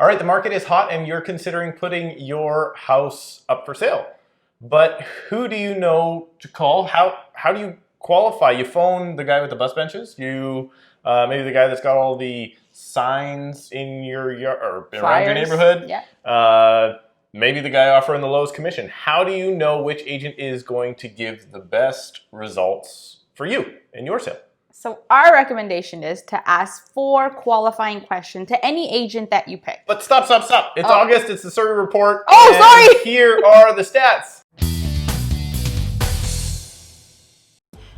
All right, the market is hot and you're considering putting your house up for sale. But who do you know to call? How do you qualify? You phone the guy with the bus benches? You maybe the guy that's got all the signs in your yard or around your neighborhood? Yeah. Maybe the guy offering the lowest commission. How do you know which agent is going to give the best results for you in your sale? So our recommendation is to ask 4 qualifying questions to any agent that you pick. But stop. It's August. It's the Surrey report. Oh, sorry. Here are the stats.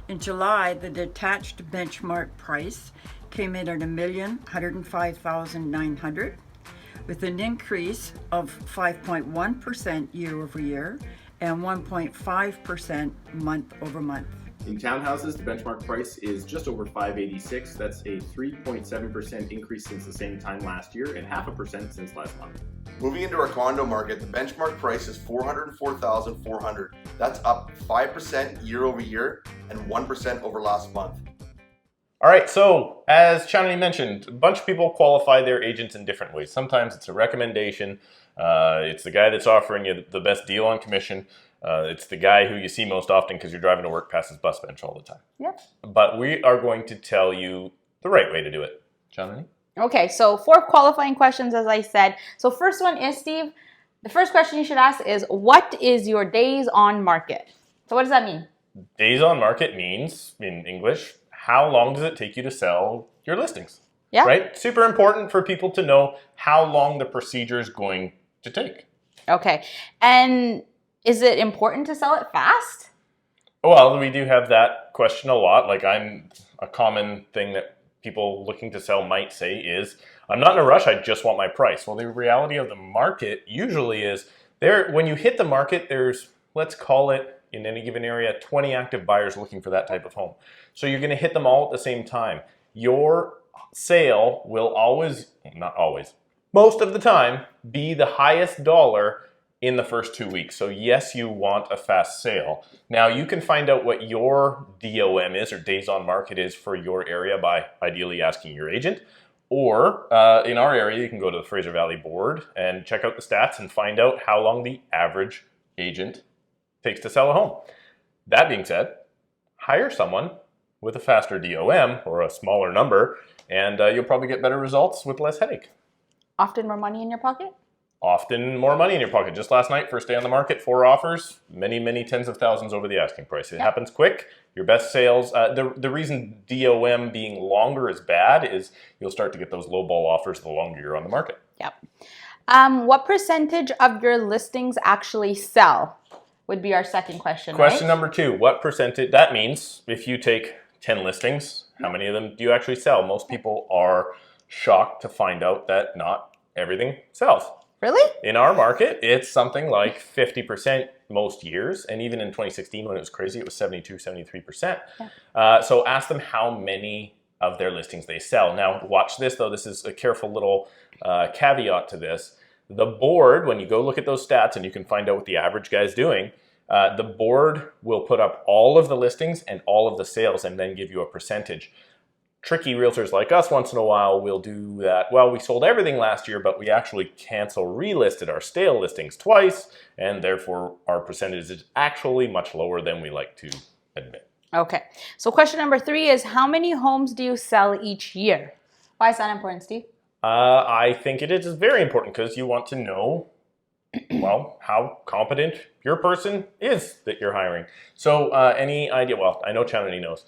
In July, the detached benchmark price came in at $1,105,900, with an increase of 5.1% year over year and 1.5% month over month. In townhouses, the benchmark price is just over $586. That's a 3.7% increase since the same time last year and 0.5% since last month. Moving into our condo market, the benchmark price is $404,400. That's up 5% year over year and 1% over last month. All right, so as Chandani mentioned, a bunch of people qualify their agents in different ways. Sometimes it's a recommendation. It's the guy that's offering you the best deal on commission. It's the guy who you see most often because you're driving to work past his bus bench all the time. Yep. But we are going to tell you the right way to do it. Chandani? Okay, so 4 qualifying questions, as I said. So first one is, Steve, the first question you should ask is, what is your days on market? So what does that mean? Days on market means, in English, how long does it take you to sell your listings? Yeah. Right? Super important for people to know how long the procedure is going to take. Okay, and is it important to sell it fast? Well, we do have that question a lot. Like a common thing that people looking to sell might say is, I'm not in a rush, I just want my price. Well, the reality of the market usually is when you hit the market, there's, let's call it, in any given area, 20 active buyers looking for that type of home. So you're going to hit them all at the same time. Your sale will always, not always, most of the time, be the highest dollar in the first 2 weeks. So yes, you want a fast sale. Now you can find out what your D.O.M is, or days on market is, for your area by ideally asking your agent. Or in our area, you can go to the Fraser Valley board and check out the stats and find out how long the average agent takes to sell a home. That being said, hire someone with a faster D.O.M or a smaller number, and you'll probably get better results with less headache. Often more money in your pocket? Often more money in your pocket. Just last night, first day on the market, 4 offers, many tens of thousands over the asking price. It happens quick. Your best sales, the reason D.O.M being longer is bad is you'll start to get those low ball offers the longer you're on the market. Yep. What percentage of your listings actually sell? Would be our second question, Question right? number 2, what percentage? That means if you take 10 listings, how many of them do you actually sell? Most people are shocked to find out that not everything sells. Really? In our market, it's something like 50% most years. And even in 2016, when it was crazy, it was 72, 73%. Yeah. So ask them how many of their listings they sell. Now, watch this, though. This is a careful little caveat to this. The board, when you go look at those stats, and you can find out what the average guy's doing, the board will put up all of the listings and all of the sales and then give you a percentage. Tricky realtors like us once in a while will do that. Well, we sold everything last year, but we actually relisted our stale listings twice, and therefore our percentage is actually much lower than we like to admit. Okay, so question number 3 is, how many homes do you sell each year? Why is that important, Steve? I think it is very important because you want to know, well, how competent your person is that you're hiring. So any idea? Well, I know Chandani knows.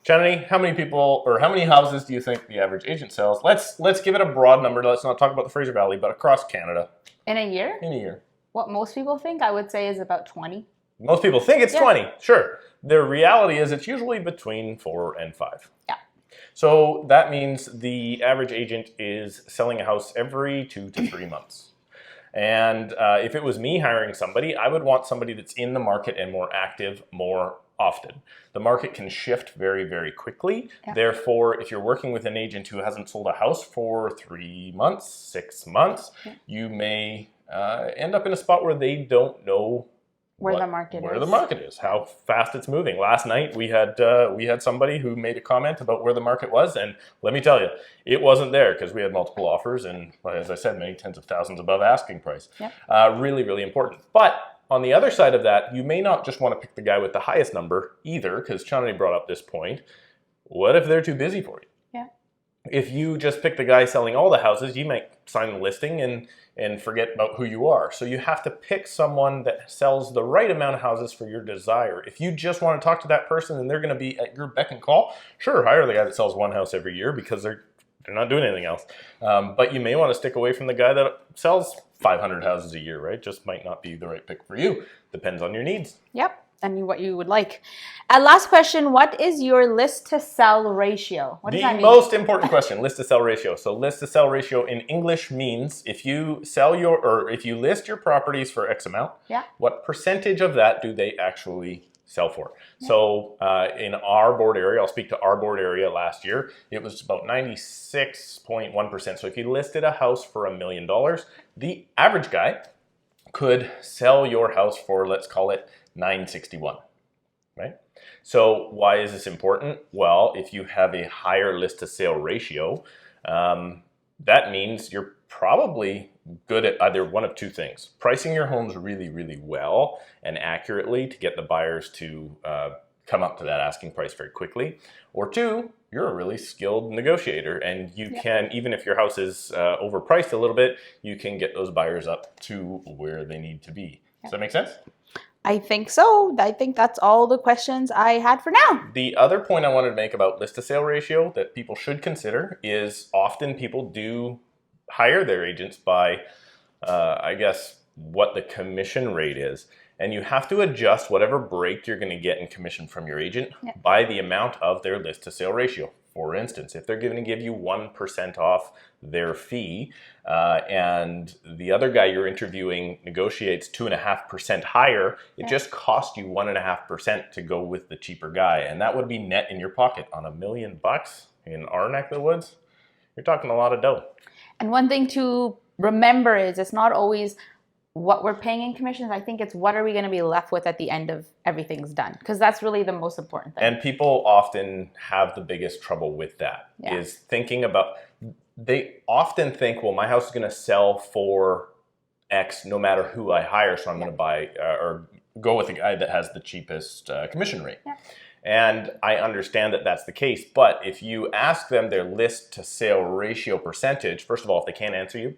Chandani, how many people or how many houses do you think the average agent sells? Let's give it a broad number. Let's not talk about the Fraser Valley, but across Canada. In a year? In a year. What most people think, I would say, is about 20. Most people think it's 20, sure. The reality is it's usually between 4 and 5. Yeah. So that means the average agent is selling a house every 2 to 3 months. And if it was me hiring somebody, I would want somebody that's in the market and more active more often. The market can shift very quickly. Yeah. Therefore, if you're working with an agent who hasn't sold a house for 3 months, 6 months, you may end up in a spot where they don't know Where the market where is. the market is, how fast it's moving. Last night we had somebody who made a comment about where the market was, and let me tell you, it wasn't there because we had multiple offers and, as I said, many tens of thousands above asking price. Yep. Really, really important. But on the other side of that, you may not just want to pick the guy with the highest number either, because Chandani brought up this point. What if they're too busy for you? Yeah. If you just pick the guy selling all the houses, you might sign the listing and forget about who you are. So you have to pick someone that sells the right amount of houses for your desire. If you just want to talk to that person and they're going to be at your beck and call, sure, hire the guy that sells one house every year because they're not doing anything else. But you may want to stick away from the guy that sells 500 houses a year, right? Just might not be the right pick for you. Depends on your needs. Yep. And what you would like. Last question, what is your list to sell ratio? What does that mean? The most important question, list to sell ratio. So list to sell ratio in English means if you list your properties for X amount, what percentage of that do they actually sell for? Yeah. So in our board area, I'll speak to our board area last year, it was about 96.1%. So if you listed a house for $1 million, the average guy could sell your house for, let's call it, 961, right? So why is this important? Well, if you have a higher list to sale ratio, that means you're probably good at either one of two things: pricing your homes really, really well and accurately to get the buyers to come up to that asking price very quickly, or two, you're a really skilled negotiator and you can, even if your house is overpriced a little bit, you can get those buyers up to where they need to be. Does that make sense? I think so. I think that's all the questions I had for now. The other point I wanted to make about list to sale ratio that people should consider is often people do hire their agents by, I guess, what the commission rate is. And you have to adjust whatever break you're going to get in commission from your agent by the amount of their list to sale ratio. For instance, if they're going to give you 1% off their fee and the other guy you're interviewing negotiates 2.5% higher, it just costs you 1.5% to go with the cheaper guy. And that would be net in your pocket. On $1 million in our neck of the woods, you're talking a lot of dough. And one thing to remember is it's not always what we're paying in commissions. I think it's what are we going to be left with at the end of everything's done, because that's really the most important thing. And people often have the biggest trouble with that is thinking about, they often think, well, my house is going to sell for X no matter who I hire, so I'm going to buy or go with the guy that has the cheapest commission rate. And I understand that that's the case, but if you ask them their list to sale ratio percentage, first of all, if they can't answer you,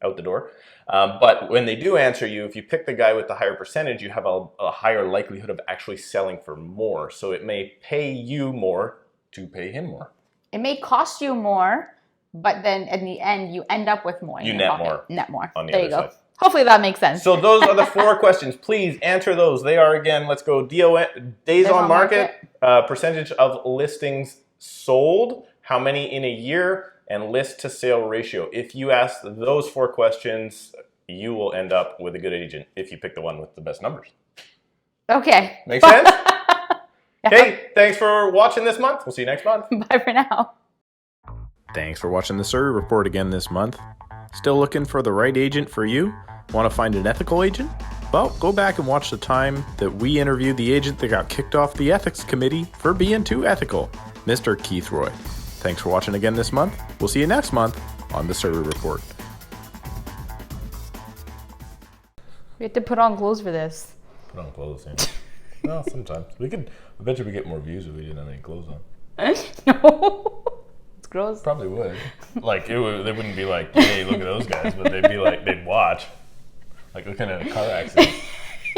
out the door. But when they do answer you, if you pick the guy with the higher percentage, you have a higher likelihood of actually selling for more. So it may pay you more to pay him more. It may cost you more, but then in the end, you end up with more. You net more. Net more. On the there other you go. side. Hopefully that makes sense. So those are the 4 questions. Please answer those. They are, again, let's go, D.O.M, days on market, percentage of listings sold, how many in a year, and list to sale ratio. If you ask those 4 questions, you will end up with a good agent if you pick the one with the best numbers. Okay. Make sense? Okay, thanks for watching this month. We'll see you next month. Bye for now. Thanks for watching the Surrey Report again this month. Still looking for the right agent for you? Want to find an ethical agent? Well, go back and watch the time that we interviewed the agent that got kicked off the ethics committee for being too ethical, Mr. Keith Roy. Thanks for watching again this month. We'll see you next month on the Surrey Report. We have to put on clothes for this. Put on clothes, yeah. Well, sometimes. I bet you we get more views if we didn't have any clothes on. No. It's gross. Probably would. Like, they wouldn't be like, hey, look at those guys, but they'd be like, they'd watch. Like, looking at a car accident.